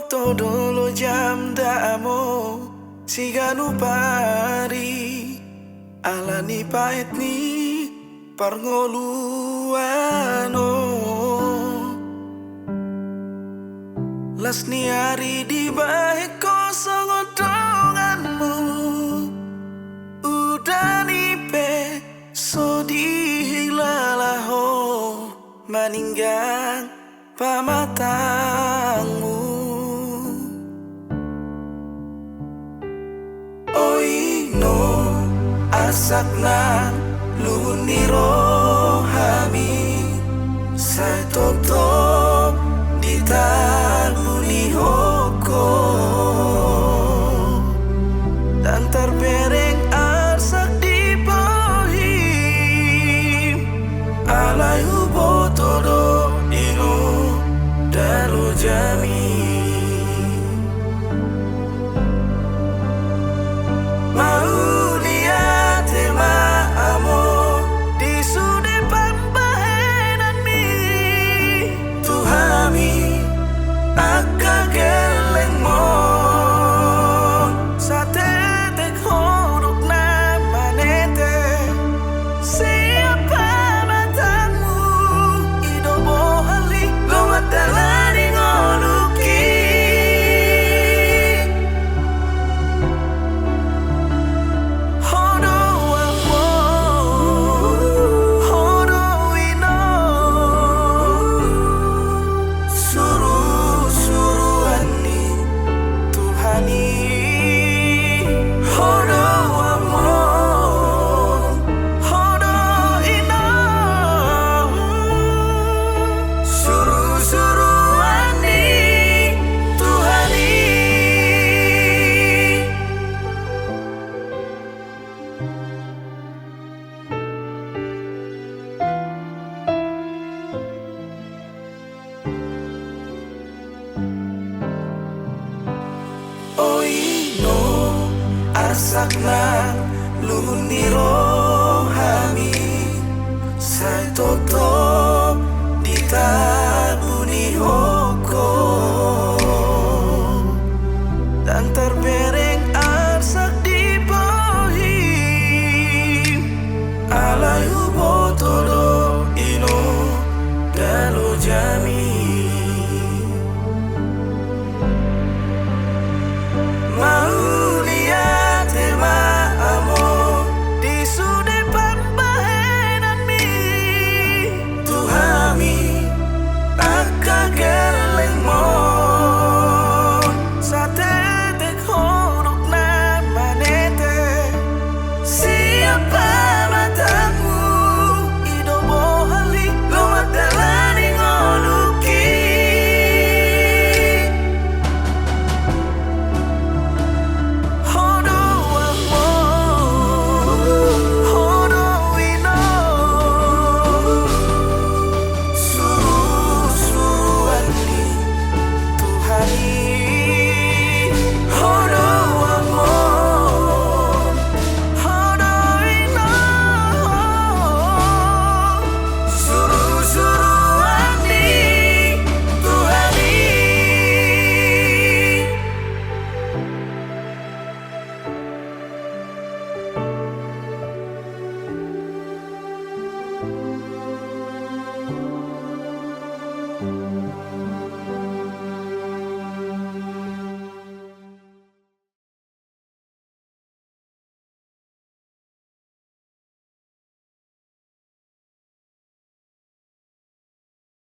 todo lo jam damo siganu pari alani pait ni parngoluano las ni hari di baik kosong otonganmu udah nipe sodi lalaho maninggang pamatangmu oino asakna luni rohami saya totop di taluni hoko dan terbereng asak di pohim alai hubo todo dino dalu jami mau lihat tema amo di sude pambahenan mi Tuhami akka geleng mo sate tek horuk na manete siapa matamu idobo hali lomat dalari ngoluki hodo amo hodo ino suruani Tuhani hodo amo hodo ino suruani Tuhani. Oino asakna luni rohami saya toto